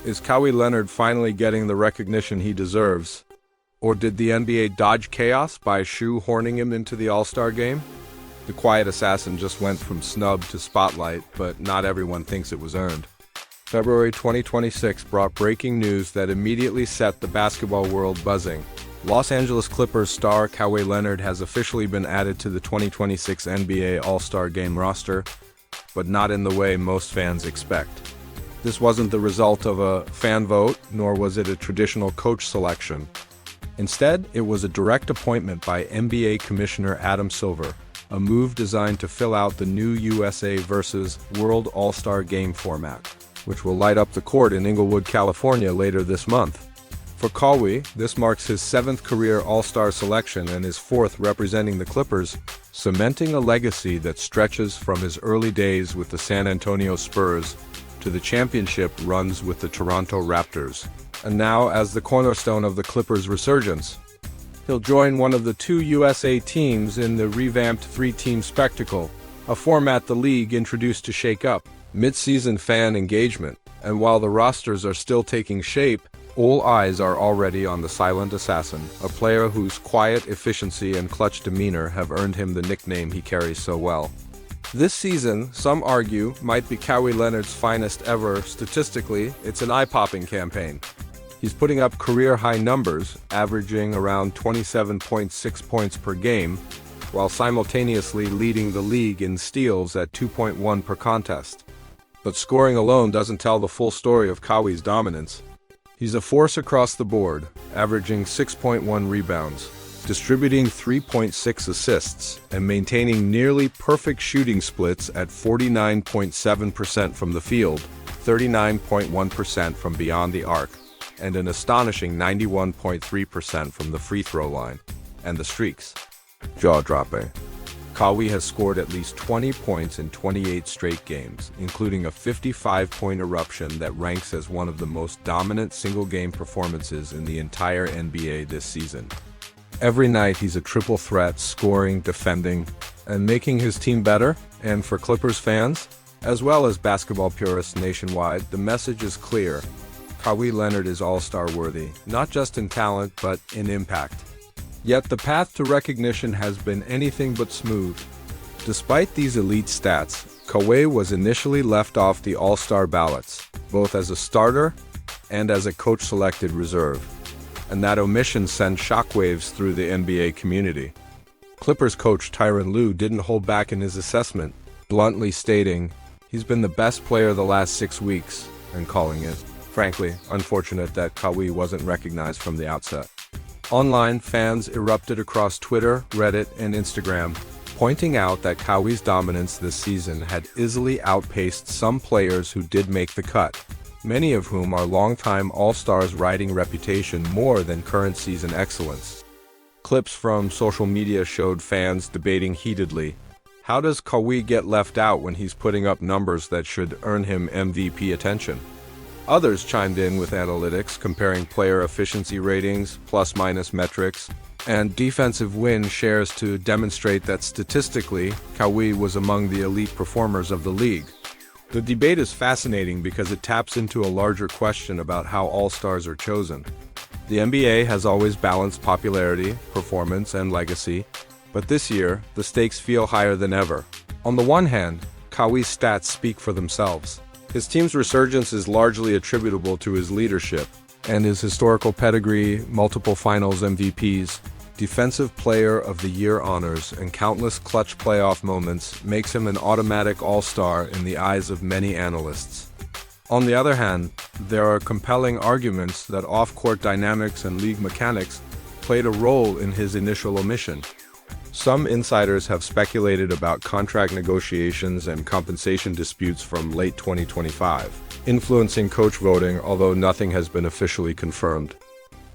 Is Kawhi Leonard finally getting the recognition he deserves? Or did the NBA dodge chaos by shoehorning him into the All-Star game? The quiet assassin just went from snub to spotlight, but not everyone thinks it was earned. February 2026 brought breaking news that immediately set the basketball world buzzing. Los Angeles Clippers star Kawhi Leonard has officially been added to the 2026 NBA All-Star Game roster, but not in the way most fans expect. This wasn't the result of a fan vote, nor was it a traditional coach selection. Instead, it was a direct appointment by NBA Commissioner Adam Silver, a move designed to fill out the new USA vs. World All-Star Game format, which will light up the court in Inglewood, California later this month. For Kawhi, this marks his 7th career All-Star selection and his 4th representing the Clippers, cementing a legacy that stretches from his early days with the San Antonio Spurs to the championship runs with the Toronto Raptors, and now as the cornerstone of the Clippers' resurgence. He'll join one of the 2 USA teams in the revamped 3-team spectacle, a format the league introduced to shake up mid-season fan engagement. And while the rosters are still taking shape, all eyes are already on the silent assassin, a player whose quiet efficiency and clutch demeanor have earned him the nickname he carries so well. This season, some argue, might be Kawhi Leonard's finest ever. Statistically, it's an eye-popping campaign. He's putting up career-high numbers, averaging around 27.6 points per game, while simultaneously leading the league in steals at 2.1 per contest. But scoring alone doesn't tell the full story of Kawhi's dominance. He's a force across the board, averaging 6.1 rebounds, distributing 3.6 assists, and maintaining nearly perfect shooting splits at 49.7% from the field, 39.1% from beyond the arc, and an astonishing 91.3% from the free throw line. And the streaks. Jaw-dropping. Kawhi has scored at least 20 points in 28 straight games, including a 55-point eruption that ranks as one of the most dominant single-game performances in the entire NBA this season. Every night he's a triple threat, scoring, defending, and making his team better. And for Clippers fans, as well as basketball purists nationwide, the message is clear. Kawhi Leonard is all-star worthy, not just in talent, but in impact. Yet the path to recognition has been anything but smooth. Despite these elite stats, Kawhi was initially left off the All-Star ballots, both as a starter and as a coach-selected reserve. And that omission sent shockwaves through the NBA community. Clippers coach Tyronn Lue didn't hold back in his assessment, bluntly stating, "He's been the best player the last 6 weeks," and calling it, frankly, unfortunate that Kawhi wasn't recognized from the outset. Online, fans erupted across Twitter, Reddit, and Instagram, pointing out that Kawhi's dominance this season had easily outpaced some players who did make the cut, many of whom are longtime All-Stars riding reputation more than current season excellence. Clips from social media showed fans debating heatedly, how does Kawhi get left out when he's putting up numbers that should earn him MVP attention? Others chimed in with analytics, comparing player efficiency ratings, plus-minus metrics, and defensive win shares to demonstrate that statistically, Kawhi was among the elite performers of the league. The debate is fascinating because it taps into a larger question about how all-stars are chosen. The NBA has always balanced popularity, performance, and legacy, but this year, the stakes feel higher than ever. On the one hand, Kawhi's stats speak for themselves. His team's resurgence is largely attributable to his leadership, and his historical pedigree, multiple finals MVPs, Defensive Player of the Year honors, and countless clutch playoff moments makes him an automatic all-star in the eyes of many analysts. On the other hand, there are compelling arguments that off-court dynamics and league mechanics played a role in his initial omission. Some insiders have speculated about contract negotiations and compensation disputes from late 2025, influencing coach voting, although nothing has been officially confirmed.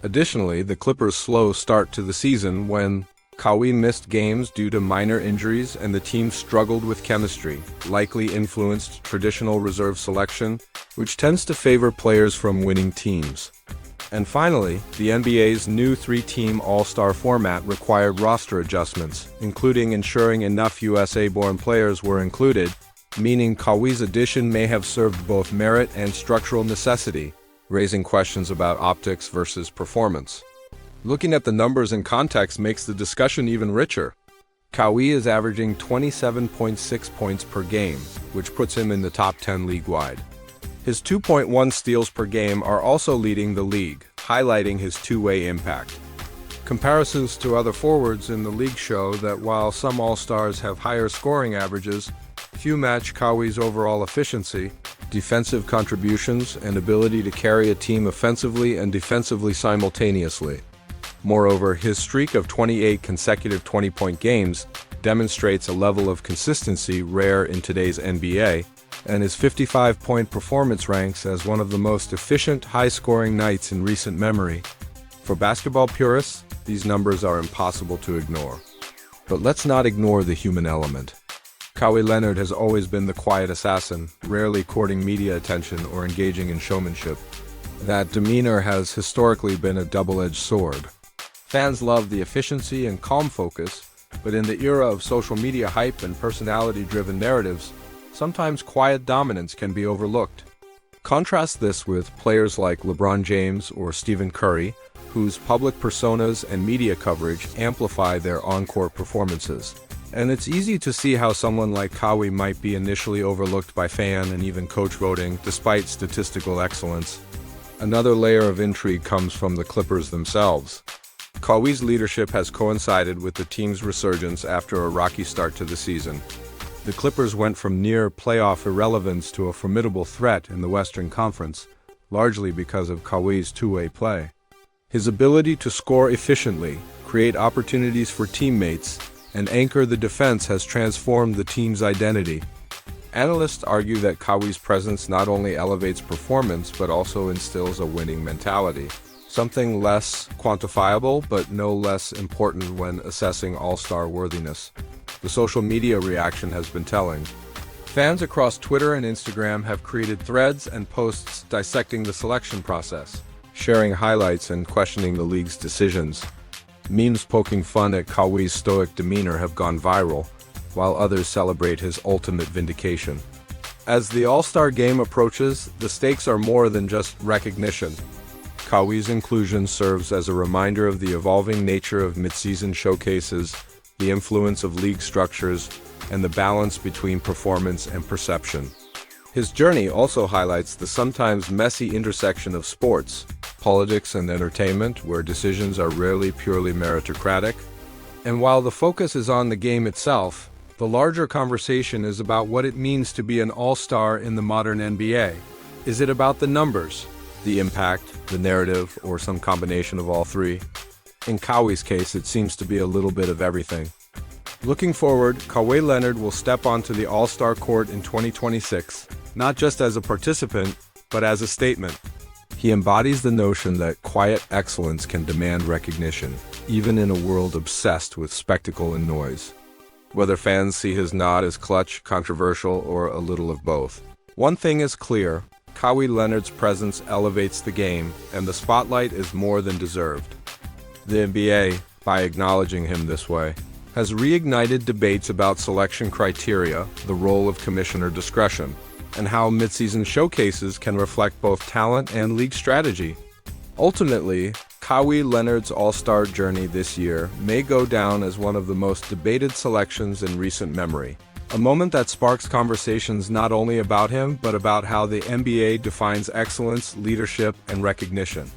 Additionally, the Clippers' slow start to the season, when Kawhi missed games due to minor injuries and the team struggled with chemistry, likely influenced traditional reserve selection, which tends to favor players from winning teams. And finally, the NBA's new 3-team All-Star format required roster adjustments, including ensuring enough USA-born players were included, meaning Kawhi's addition may have served both merit and structural necessity, raising questions about optics versus performance. Looking at the numbers in context makes the discussion even richer. Kawhi is averaging 27.6 points per game, which puts him in the top 10 league-wide. His 2.1 steals per game are also leading the league, highlighting his two-way impact. Comparisons to other forwards in the league show that while some All-Stars have higher scoring averages, few match Kawhi's overall efficiency, defensive contributions, and ability to carry a team offensively and defensively simultaneously. Moreover, his streak of 28 consecutive 20-point games demonstrates a level of consistency rare in today's NBA, and his 55-point performance ranks as one of the most efficient, high-scoring nights in recent memory. For basketball purists, these numbers are impossible to ignore. But let's not ignore the human element. Kawhi Leonard has always been the quiet assassin, rarely courting media attention or engaging in showmanship. That demeanor has historically been a double-edged sword. Fans love the efficiency and calm focus, but in the era of social media hype and personality-driven narratives, sometimes quiet dominance can be overlooked. Contrast this with players like LeBron James or Stephen Curry, whose public personas and media coverage amplify their on-court performances. And it's easy to see how someone like Kawhi might be initially overlooked by fan and even coach voting, despite statistical excellence. Another layer of intrigue comes from the Clippers themselves. Kawhi's leadership has coincided with the team's resurgence after a rocky start to the season. The Clippers went from near playoff irrelevance to a formidable threat in the Western Conference, largely because of Kawhi's two-way play. His ability to score efficiently, create opportunities for teammates, and anchor the defense has transformed the team's identity. Analysts argue that Kawhi's presence not only elevates performance but also instills a winning mentality, something less quantifiable but no less important when assessing all-star worthiness. The social media reaction has been telling. Fans across Twitter and Instagram have created threads and posts dissecting the selection process, sharing highlights and questioning the league's decisions. Memes poking fun at Kawhi's stoic demeanor have gone viral, while others celebrate his ultimate vindication. As the All-Star game approaches, the stakes are more than just recognition. Kawhi's inclusion serves as a reminder of the evolving nature of midseason showcases, the influence of league structures, and the balance between performance and perception. His journey also highlights the sometimes messy intersection of sports, politics, and entertainment, where decisions are rarely purely meritocratic. And while the focus is on the game itself, the larger conversation is about what it means to be an all-star in the modern NBA. Is it about the numbers, the impact, the narrative, or some combination of all three? In Kawhi's case, it seems to be a little bit of everything. Looking forward, Kawhi Leonard will step onto the All-Star court in 2026, not just as a participant, but as a statement. He embodies the notion that quiet excellence can demand recognition, even in a world obsessed with spectacle and noise. Whether fans see his nod as clutch, controversial, or a little of both. One thing is clear, Kawhi Leonard's presence elevates the game, and the spotlight is more than deserved. The NBA, by acknowledging him this way, has reignited debates about selection criteria, the role of commissioner discretion, and how midseason showcases can reflect both talent and league strategy. Ultimately, Kawhi Leonard's All-Star journey this year may go down as one of the most debated selections in recent memory. A moment that sparks conversations not only about him, but about how the NBA defines excellence, leadership, and recognition.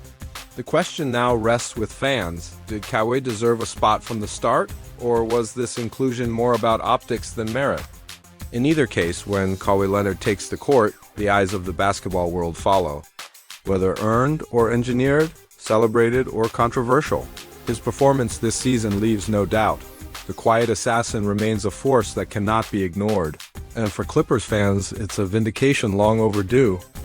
The question now rests with fans. Did Kawhi deserve a spot from the start, or was this inclusion more about optics than merit? In either case, when Kawhi Leonard takes the court, the eyes of the basketball world follow. Whether earned or engineered, celebrated or controversial, his performance this season leaves no doubt. The quiet assassin remains a force that cannot be ignored. And for Clippers fans, it's a vindication long overdue.